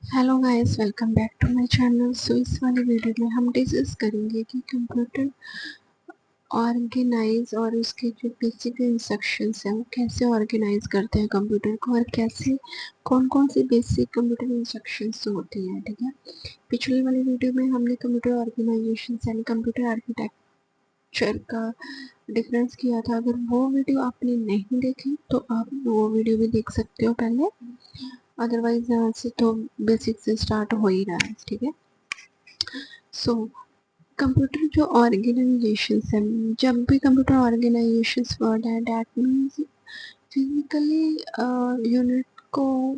Hello guys, welcome back to my channel. So इस वाली video में हम डिस्कस करेंगे कि कंप्यूटर ऑर्गेनाइज और उसके जो बेसिक इंस्ट्रक्शंस हैं वो कैसे ऑर्गेनाइज करते हैं कंप्यूटर को, और कैसे कौन कौन सी बेसिक कंप्यूटर इंस्ट्रक्शंस होती हैं। ठीक है, पिछली वाली वीडियो में हमने कंप्यूटर ऑर्गेनाइजेशन यानी कंप्यूटर आर्किटेक्चर का डिफरेंस किया था। अगर वो वीडियो आपने नहीं देखी तो आप वो वीडियो भी देख सकते हो पहले, अदरवाइज यहाँ से तो बेसिक से स्टार्ट हो ही रहा है। ठीक है, सो कंप्यूटर जो ऑर्गेनाइजेशन है, जब भी कंप्यूटर ऑर्गेनाइजेशन वर्ड है डैट मीन्स फिजिकली यूनिट को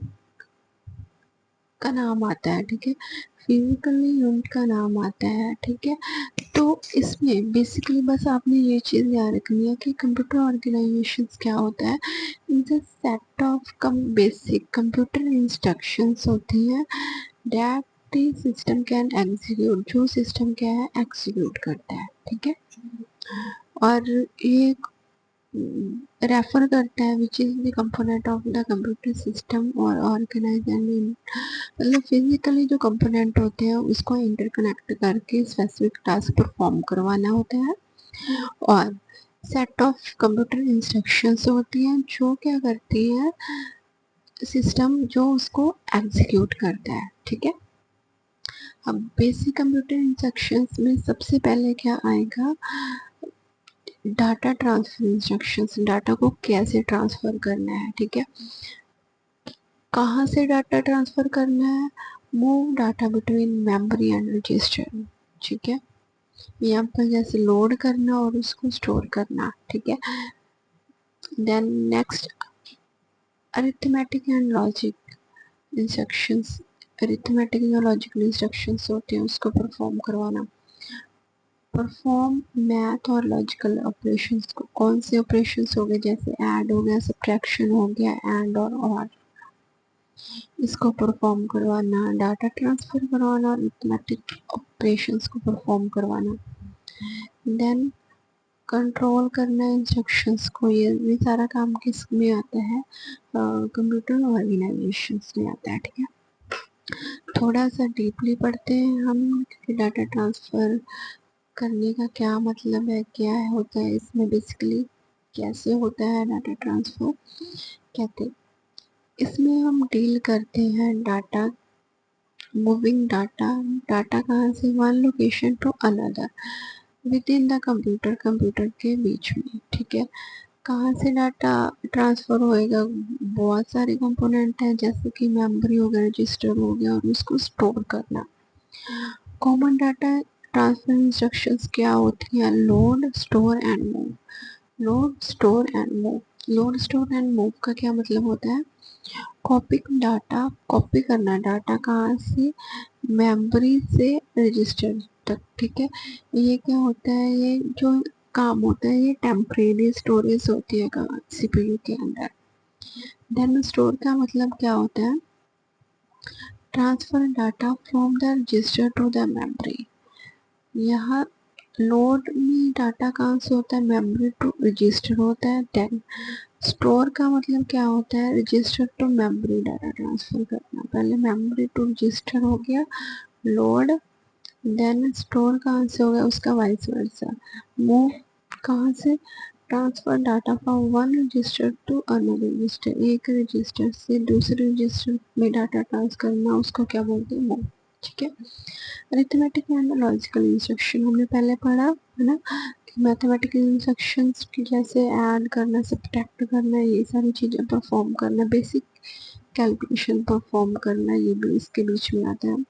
का नाम आता है। ठीक है, फिजिकली यूनिट का नाम आता है। ठीक है, तो इसमें बेसिकली बस आपने ये चीज़ याद रखनी है कि कंप्यूटर ऑर्गेनाइजेशन क्या होता है। इन set of basic computer instructions होती हैं डैट सिस्टम कैन एग्जीक्यूट, जो सिस्टम क्या है एग्जीक्यूट करता है। ठीक है, और ये रेफर करता है which is the component of the computer system और ऑर्गेनाइज एंड, मतलब फिजिकली जो कंपोनेंट होते हैं उसको इंटरकनेक्ट करके स्पेसिफिक टास्क परफॉर्म करवाना होता है। और सेट ऑफ कंप्यूटर इंस्ट्रक्शंस होती हैं जो क्या करती है सिस्टम, जो उसको एग्जीक्यूट करता है। ठीक है, अब बेसिक कंप्यूटर इंस्ट्रक्शंस में सबसे पहले क्या आएगा, डाटा ट्रांसफर इंस्ट्रक्शंस, डाटा को कैसे ट्रांसफर करना है। ठीक है, कहाँ से डाटा ट्रांसफर करना है, move data between memory and register. ठीक है, यहाँ पर जैसे लोड करना और उसको स्टोर करना। ठीक है, then next arithmetic and logic instructions, arithmetic या लॉजिकल इंस्ट्रक्शंस होते हैं उसको परफॉर्म करवाना। परफॉर्म मैथ और लॉजिकल ऑपरेशंस को, कौन से ऑपरेशंस हो गए, जैसे ऐड हो गया, सब्ट्रैक्शन हो गया, एंड और इसको परफॉर्म करवाना, डाटा ट्रांसफर करवाना, अरिथमेटिक ऑपरेशंस को परफॉर्म करवाना। देन कंट्रोल करना इंस्ट्रक्शंस को, ये सारा काम किस में आता है, कंप्यूटर ऑर्गेनाइजेशन में आता है। ठीक है, थोड़ा सा डीपली पढ़ते हैं हम कि डाटा ट्रांसफर करने का क्या मतलब है, क्या है होता है इसमें, बेसिकली कैसे होता है डाटा ट्रांसफर। कहते इसमें हम डील करते हैं डाटा मूविंग डाटा, डाटा कहाँ से one location to another within the computer, computer के बीच में। ठीक है, कहाँ से डाटा ट्रांसफर होएगा, बहुत सारे कंपोनेंट हैं जैसे कि मेमोरी हो गया, रजिस्टर हो गया, और उसको स्टोर करना। कॉमन डाटा ट्रांसफर इंस्ट्रक्शंस क्या होती हैं, load store and move. Load store and move, load store and move का क्या मतलब होता है, कॉपी डाटा, कॉपी करना डाटा कहाँ से, मेमोरी से रजिस्टर तक। ठीक है, ये क्या होता है, ये जो काम होता है ये टेम्परेरी स्टोरेज होती है सीपीयू के अंदर। देन स्टोर का मतलब क्या होता है, transfer data from the register to the memory. यहाँ लोड में डाटा कहाँ से होता है, मेमोरी टू रजिस्टर होता है। देन स्टोर का मतलब क्या होता है, register to memory data transfer करना। पहले मेमोरी टू रजिस्टर हो गया लोड, देन स्टोर कहाँ से हो गया उसका वाइस वर्सा। मूव कहाँ से, transfer data from one register to another register, एक रजिस्टर से दूसरे रजिस्टर में डाटा ट्रांसफर करना, उसको क्या बोलते हैं, मूव। ठीक है, अरिथमेटिक एंड लॉजिकल इंस्ट्रक्शन हमने पहले पढ़ा है ना, कि मैथमेटिकल इंस्ट्रक्शंस की जैसे ऐड करना, सब्ट्रैक्ट करना, ये सारी चीज़ें परफॉर्म करना, बेसिक कैलकुलेशन परफॉर्म करना, ये भी इसके बीच में आता है।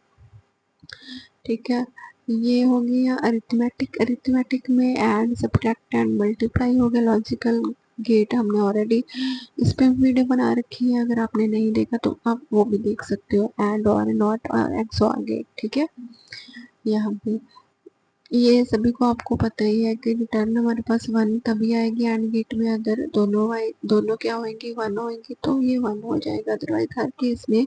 ठीक है, ये हो गया अरिथमेटिक, अरिथमेटिक में ऐड सब्ट्रैक्ट एंड मल्टीप्लाई हो गया। लॉजिकल गेट हमने ऑलरेडी इस पे वीडियो बना रखी है, अगर आपने नहीं देखा तो आप वो भी देख सकते हो, एंड और नॉट और एक्स और गेट। ठीक है, यहाँ पे ये सभी को आपको पता ही है कि रिटर्न हमारे पास वन तभी आएगी एंड गेट में, अगर दोनों क्या होंगी, वन होंगी, तो ये वन हो जाएगा, अदरवाइज हर केस में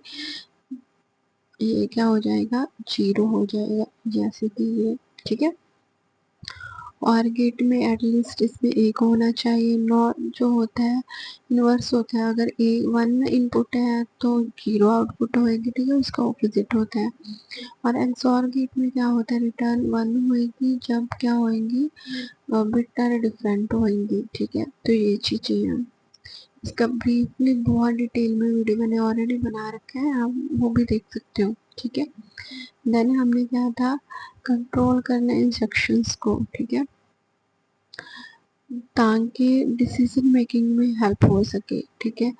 ये क्या हो जाएगा, जीरो हो जाएगा, जैसे कि ये। ठीक है, और गेट में एटलीस्ट इसमें एक होना चाहिए। नॉट जो होता है इनवर्स होता है, अगर ए वन इनपुट है तो जीरो आउटपुट होएगी, ठीक है, उसका ऑपोजिट होता है। और एक्सऑर गेट में क्या होता है, रिटर्न वन होएगी जब क्या होएंगी, बिट तरह डिफरेंट होएंगी, ठीक है। तो ये चीजें हैं, इसका ब्रीफली बहुत डिटेल में वीडियो मैंने ऑलरेडी बना रखा है, आप वो भी देख सकते हो, ठीक है। देन हमने क्या था, कंट्रोल करना इंस्ट्रक्शंस को, ठीक है, ताकि डिसीजन मेकिंग में हेल्प हो सके, ठीक है।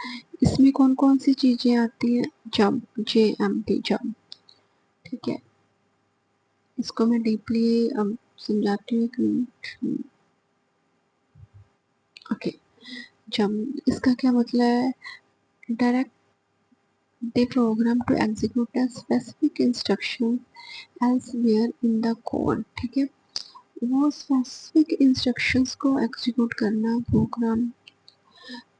इसमें कौन कौन सी चीजें आती हैं, जंप, JMP जंप, ठीक है। इसको मैं डीपली समझाती हूँ, एक मिनट। ओके, जंप इसका क्या मतलब है, direct the program to execute a specific instruction elsewhere in the code, ठीक है। वो स्पेसिफिक इंस्ट्रक्शंस को एग्जीक्यूट करना प्रोग्राम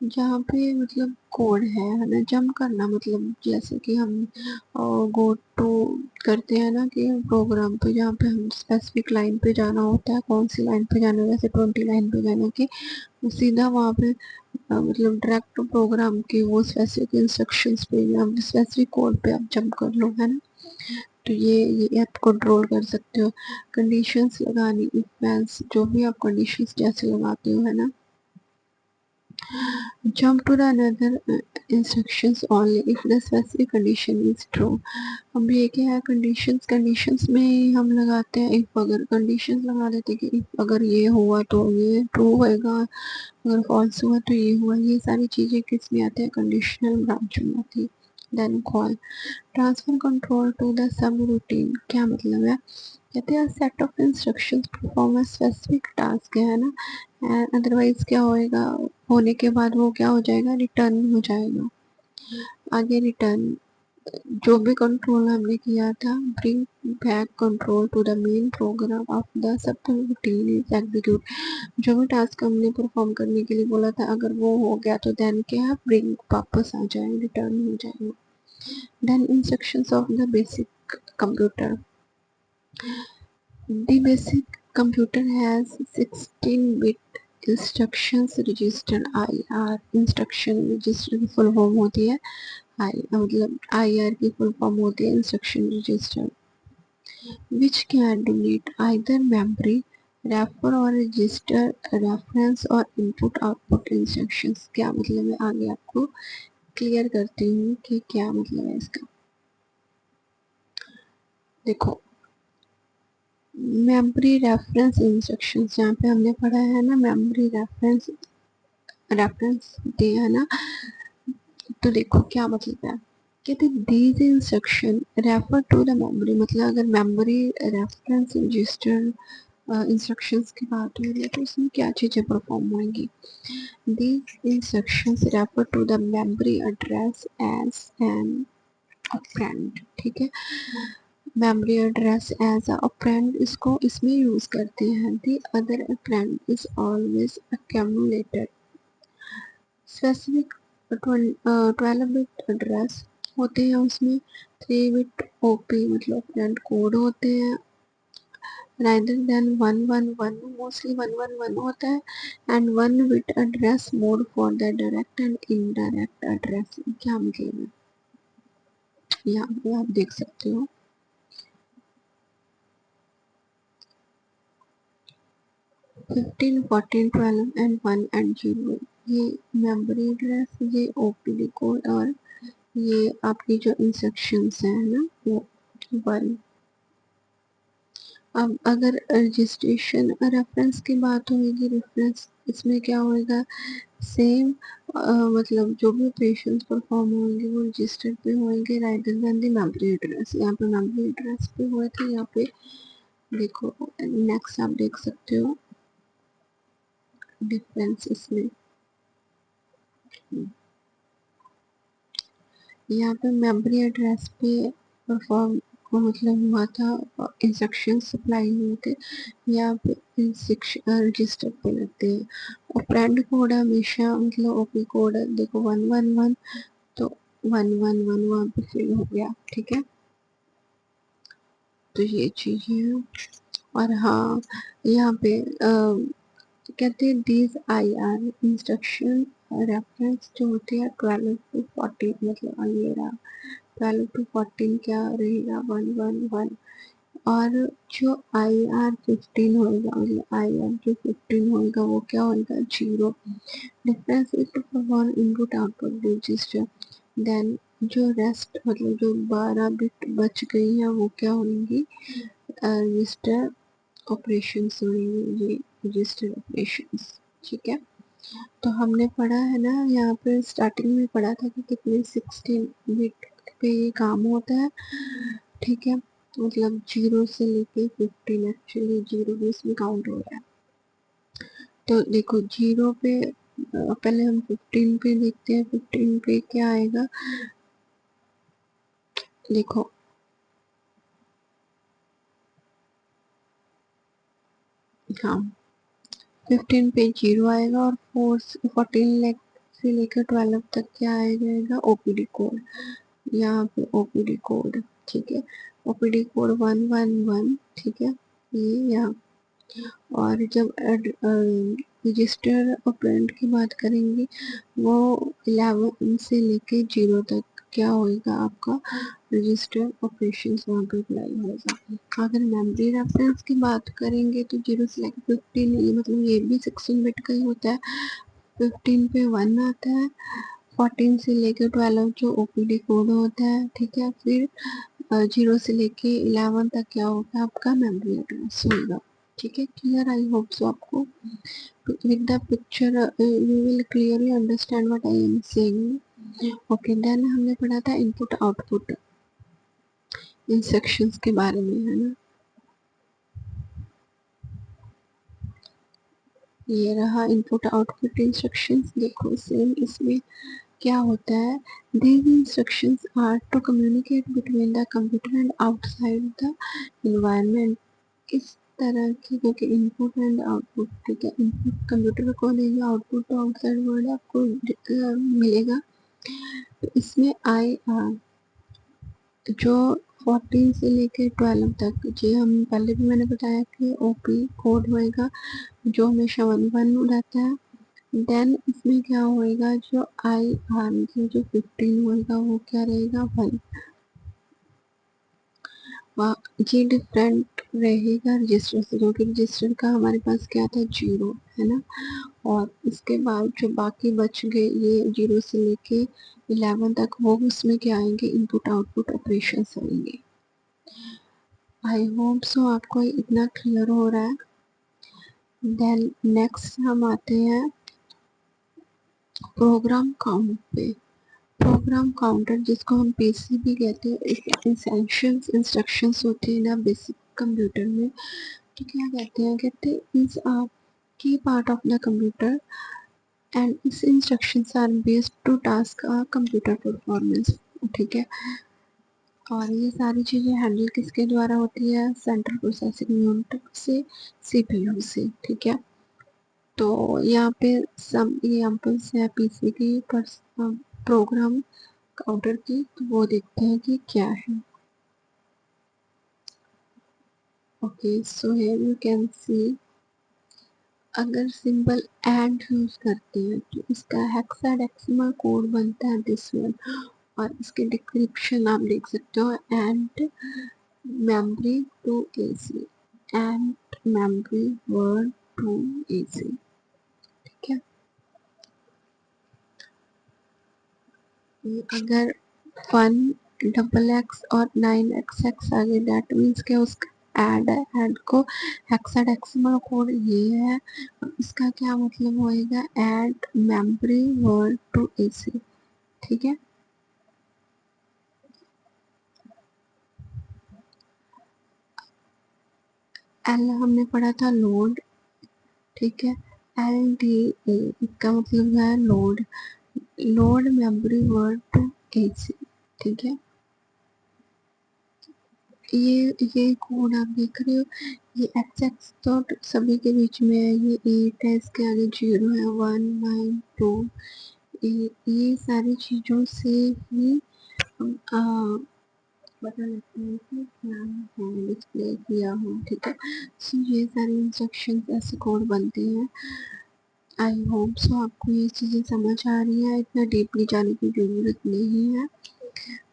जहाँ पे मतलब कोड है ना। जंप करना मतलब जैसे कि हम गो टू करते हैं ना कि प्रोग्राम पे, जहाँ पे हम स्पेसिफिक लाइन पे जाना होता है, कौन सी लाइन पे जाना है, जैसे 20 लाइन पे जाना कि सीधा वहाँ पे मतलब डायरेक्ट प्रोग्राम के वो स्पेसिफिक इंस्ट्रक्शंस पे या स्पेसिफिक कोड पे आप जंप कर लो, है ना। तो ये आप कंट्रोल कर सकते हो। कंडीशंस लगानी, इफ एल्स, जो भी आप कंडीशंस जैसे लगाते हो, है ना। Jump to the another instructions only if the specific condition is true। अब ये क्या है, कंडीशंस में हम लगाते हैं if, अगर कंडीशंस लगा देते हैं कि if अगर ये हुआ तो ये ट्रू होएगा, अगर फॉल्स हुआ तो ये हुआ। ये सारी चीजें किस में आती है, कंडीशनल ब्रांच में आती है। Then call transfer control to the subroutine, क्या मतलब है, कहते हैं set of instructions perform a specific task, है ना। अदरवाइज क्या होएगा, होने के बाद वो क्या हो जाएगा, रिटर्न हो जाएगा। आगे रिटर्न, जो भी कंट्रोल हमने किया था, bring back control to the main program of the subroutine is execute. जो भी टास्क हमने परफॉर्म करने के लिए बोला था, अगर वो हो गया तो देन क्या, ब्रिंग वापस आ जाए, रिटर्न हो जाएगा। Then instructions of the basic computer, the basic computer has 16-bit instructions register, IR instruction register की फुल फॉर्म होती है, मतलब IR की फुल फॉर्म होती है instruction register, which can delete either memory, refer और रजिस्टर, रेफरेंस और input output instructions. क्या मतलब है, आगे आपको क्लियर करती हूँ कि क्या मतलब है इसका। देखो, मेमोरी रेफरेंस इंस्ट्रक्शंस, जहाँ पे हमने पढ़ा है ना, मेमोरी रेफरेंस दिया है ना। तो देखो क्या मतलब है, कहते these instruction refer to the memory, मतलब अगर मेमोरी रेफरेंस रजिस्टर इंस्ट्रक्शंस की बात हो रही है तो इसमें क्या चीजें परफॉर्म होंगी। These instructions refer to the memory address as an operand, ठीक है। Memory address as a operand, इसको इसमें यूज करते हैं। The other operand is always accumulated specific 12 bit address होते हैं उसमें, 3 बिट ओपी मतलब ऑपरेंड कोड होते हैं, rather than 111, मोस्टली 111 होता है, and 1 bit address mode for the direct and indirect address. क्या मतलब है, यहाँ पे आप देख सकते हो 15, 14, 12 एंड 1 एंड 0, ये मेमोरी एड्रेस, ये ओपीडी कोड, और ये आपकी जो इंस्ट्रक्शंस है ना वो 1। अब अगर रजिस्ट्रेशन रेफरेंस की बात होगी, रेफरेंस इसमें क्या होएगा, सेम मतलब जो भी ऑपरेशंस परफॉर्म होंगे वो रजिस्टर पे होंगे, rather than the memory address. यहाँ पे मेमोरी एड्रेस पे हुए थे, यहाँ पे देखो नेक्स्ट आप देख सकते हो डिफरेंस इसमें। यहाँ पे मेमोरी एड्रेस पे परफॉर्म मतलब हुआ था, इंस्ट्रक्शन सप्लाई हुए थे, यहाँ पे रजिस्टर पे लगते हैं। ऑपरेंड कोड हमेशा मतलब ओपी कोड है, देखो 111, तो 111 वहाँ पे फिल हो गया, ठीक है। तो ये चीजें हैं। और हाँ, यहाँ पे कहते हैं these I R instruction reference जो होती है 12 to 14, मतलब ये रहा 12 to 14 क्या रहेगा 111। और जो आई आर 15 होगा, मतलब आई आर जो 15 होगा वो क्या होगा 0। Difference is one input output register. Then जो रेस्ट मतलब जो 12 बिट बच गई है वो क्या होंगी रजिस्टर ऑपरेशंस होंगे, ये रजिस्टर ऑपरेशंस। ठीक है, तो हमने पढ़ा है ना, यहाँ पे स्टार्टिंग में पढ़ा था कि कितने 16 बिट पे ये काम होता है। ठीक है, मतलब 0 से लेके 15, एक्चुअली 0 भी इसमें काउंट हो रहा है। तो देखो 0 पे पहले हम 15 पे देखते हैं, 15 पे क्या आएगा। देखो हाँ, 15 पे 0 आएगा और 14 से लेकर 12 तक क्या आ जाएगा ओपीडी कोड। यहाँ पे ओपीडी कोड, ठीक है, ओपीडी कोड 111, ठीक है, ये यहाँ। और जब रजिस्टर ऑपरेंड की बात करेंगे वो 11 से लेके 0 तक क्या होएगा आपका रजिस्टर ऑपरेशन वहाँ पे अप्लाई होगा। अगर मेमोरी रेफरेंस की बात करेंगे तो 0 से लेकर 15, ये मतलब ये भी 16 बिट का ही होता है। 15 पे 1 आता है, 14 से लेकर 12 जो ओपीडी कोड होता है, ठीक है, फिर 0 से लेके 11 तक क्या होगा आपका मेमोरी एड्रेस होगा। ठीक है, क्लियर, आई होप सो आपको with the picture you will clearly understand what I am saying. Okay, then हमने पढ़ा था इनपुट आउटपुट इंस्ट्रक्शंस के बारे में, है ना। ये रहा इनपुट आउटपुट इंस्ट्रक्शंस। देखो सेम इसमें क्या होता है, these instructions are to communicate between the computer and outside the environment। इस तरह की, क्योंकि इनपुट एंड आउटपुट, ठीक है, इनपुट कंप्यूटर को देगा, आउटपुट तो आउटसाइड वर्ल्ड आपको मिलेगा। तो इसमें आई आर जो 14 से लेके 12 तक, जो हम पहले भी मैंने बताया कि ओपी कोड होएगा जो हमेशा 11 रहता है। देन इसमें क्या होएगा जो आई आर मतलब जो 15 होएगा वो क्या रहेगा 1। ये डिफरेंट रहेगा रजिस्टर से, क्योंकि रजिस्टर का हमारे पास क्या था 0, है ना। और इसके बाद जो बाकी बच गए ये 0 से लेके 11 तक, वो उसमें क्या आएंगे इनपुट आउटपुट ऑपरेशन आएंगे। आई होप सो आपको इतना क्लियर हो रहा है। देन नेक्स्ट हम आते हैं प्रोग्राम काउंट पे। प्रोग्राम काउंटर जिसको हम पीसी भी कहते हैं, एसेंशियल्स इंस्ट्रक्शंस होती है ना बेसिक कंप्यूटर में, तो क्या कहते हैं is a key part of the computer and इस instructions are based to task a computer performance. ठीक है, और ये सारी चीज़ें हैंडल किसके द्वारा होती है सेंट्रल प्रोसेसिंग यूनिट से, सीपीयू से। ठीक है, तो यहाँ पे सम एग्जांपल्स है पीसी की पर प्रोग्राम काउंटर की, तो वो देखते हैं कि क्या है। Okay, so here you can see, अगर सिंबल एंड यूज करते हैं तो इसका हेक्साडेसिमल कोड बनता है दिस वन। और इसके डिस्क्रिप्शन आप देख सकते हो, and memory to AC and memory word to AC। ठीक है, अगर 1 XX और 9XX आगे डेट मीन्स के उसका ऐड है, ऐड को हेक्साडेसिमल कोड ये है, इसका क्या मतलब होएगा add memory word to AC. ठीक है, एल हमने पढ़ा था लोड। ठीक है, एल डी ए इसका मतलब है load, load memory word to AC. ठीक है, ये कोड आप देख रहे हो, ये एक्स एक्स तो सभी के बीच में है, ये 8 है, इसके आगे 0 है, 1 9 2, ये सारी चीज़ों से ही पता लगता है कि क्या है डिस्प्ले किया हो, ठीक है। सो ये सारे इंस्ट्रक्शन ऐसे कोड बनते हैं। आई होप सो आपको ये चीज़ें समझ आ रही है, इतना डीपली जाने की ज़रूरत नहीं है,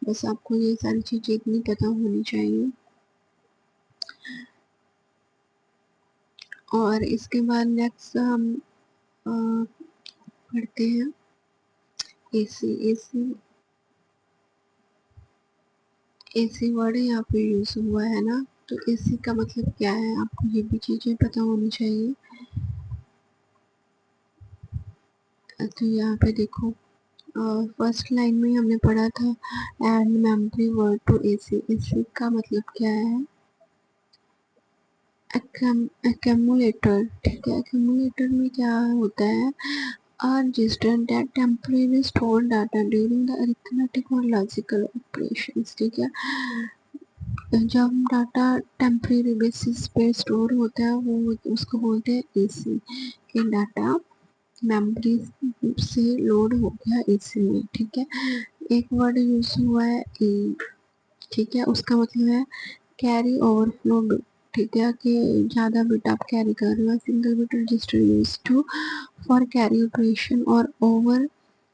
बस आपको ये सारी चीज़ें इतनी पता होनी चाहिए। और इसके बाद नेक्स्ट हम पढ़ते हैं एसी। एसी वर्ड यहाँ पे यूज़ हुआ है ना, तो एसी का मतलब क्या है आपको ये भी चीज़ें पता होनी चाहिए। तो यहाँ पे देखो, फर्स्ट लाइन में हमने पढ़ा था and memory word to AC. AC का मतलब क्या है, एक्यूमुलेटर, ठीक है। एक्यूमुलेटर में क्या होता है, are registered that temporarily store data during the arithmetic or logical operations, ठीक है। जब डाटा टेम्परेरी बेसिस पे स्टोर होता है वो उसको बोलते हैं एसी, कि डाटा मेमोरी से लोड हो गया एसी में, ठीक है। एक वर्ड यूज हुआ है ई, ठीक है, उसका मतलब है कैरी ओवरफ्लो बिट, ठीक है, कि ज़्यादा बिट आप कैरी कर रहे हो। Single bit register use to for carry operation और over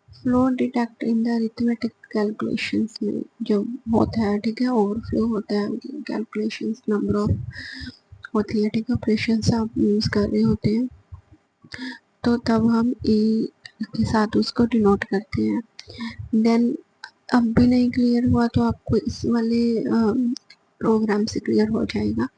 flow detect in the arithmetic calculations में जो होता है, ठीक है, ओवरफ्लो होता है, कैलकुलेशंस नंबर ऑफ होती है, ठीक है, ऑपरेशंस आप यूज़ कर रहे होते हैं, तो तब हम ई के साथ उसको डिनोट करते हैं। देन अब भी नहीं क्लियर हुआ तो आपको इस वाले प्रोग्राम से क्लियर हो जाएगा।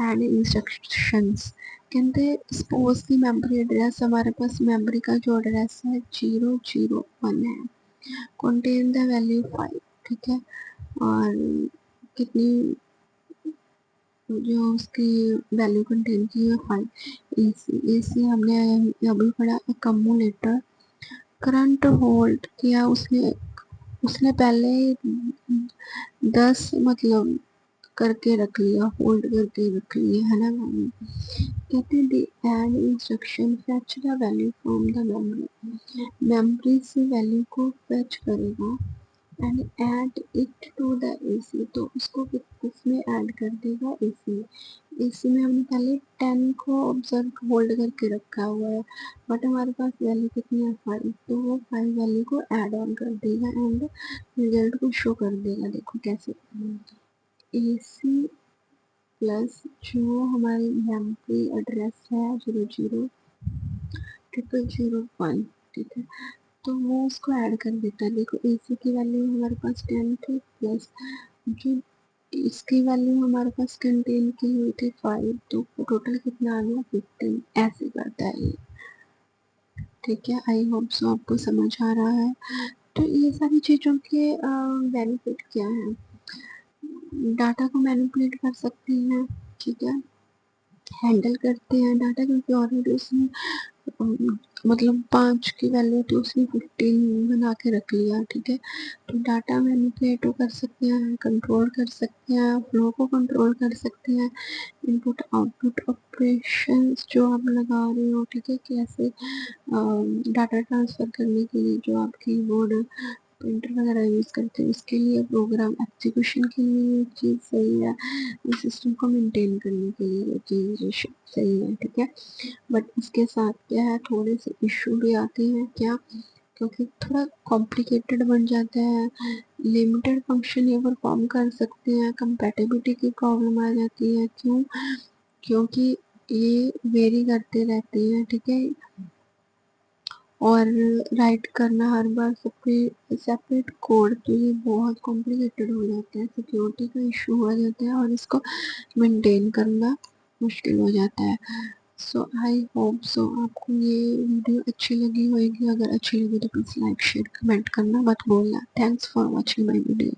एड इंस्ट्रक्शंस, कहते सपोज की मेमोरी एड्रेस, हमारे पास मेमोरी का जो एड्रेस है 001 है, कंटेन द वैल्यू 5, ठीक है, और कितनी जो उसकी वैल्यू कंटेन की है 5। एसी हमने अभी पढ़ा अकम्युलेटर। करंट होल्ड किया उसने, उसने पहले 10 मतलब करके रख लिया, होल्ड करके रख लिया है ना। कहते हैं the add instruction fetch the value from the memory, memory से वैल्यू को फेच करेगा and add it to the AC, तो उसको किसमें ऐड कर देगा, एसी में। एसी में हमने पहले 10 को ऑब्जर्व होल्ड करके रखा हुआ है, बट हमारे पास वैल्यू कितनी है 5, तो वो 5 वैल्यू को ऐड ऑन कर देगा एंड रिजल्ट को शो कर देगा। देखो कैसे, एसी प्लस जो हमारी मेमोरी एड्रेस है 000001, ठीक है, तो वो उसको ऐड कर देता है। देखो एसी की वैल्यू हमारे पास 10 थी, प्लस जो इसकी वैल्यू हमारे पास कंटेन की हुई थी 5, तो टोटल कितना आ गया 15, ऐसे करता है ये, ठीक है। आई होप सो आपको समझ आ रहा है। तो ये सारी चीज़ों के बेनिफिट क्या है, डाटा को मैनिपुलेट कर सकते हैं, ठीक है, हैंडल करते हैं डाटा, क्योंकि ऑलरेडी उसने मतलब 5 की वैल्यू थी उसने 15 बना के रख लिया, ठीक है। तो डाटा मैनिपुलेट कर सकते हैं, कंट्रोल कर सकते हैं, फ्लो को कंट्रोल कर सकते हैं, इनपुट आउटपुट ऑपरेशंस जो आप लगा रहे हो, ठीक है, कैसे डाटा ट्रांसफ़र करने के लिए जो आप कीबोर्ड प्रिंटर वगैरह यूज़ करते हैं उसके लिए, प्रोग्राम एग्जीक्यूशन के लिए ये चीज़ सही है, सिस्टम को मेंटेन करने के लिए ये चीज़ सही है, ठीक है। बट इसके साथ क्या है, थोड़े से इशू भी आते हैं, क्या, क्योंकि थोड़ा कॉम्प्लिकेटेड बन जाता है, लिमिटेड फंक्शन ये परफॉर्म कर सकते हैं, कंपैटिबिलिटी की प्रॉब्लम आ जाती है। क्यों, क्योंकि ये वेरी करते रहते हैं, ठीक है, और राइट करना हर बार सेपरेट कोड, तो ये बहुत कॉम्प्लिकेटेड हो जाता है, सिक्योरिटी का इशू हो जाता है और इसको मेंटेन करना मुश्किल हो जाता है। सो आई होप सो आपको ये वीडियो अच्छी लगी होगी, अगर अच्छी लगी तो प्लीज़ लाइक शेयर कमेंट करना मत भूलना। Thanks for watching my video.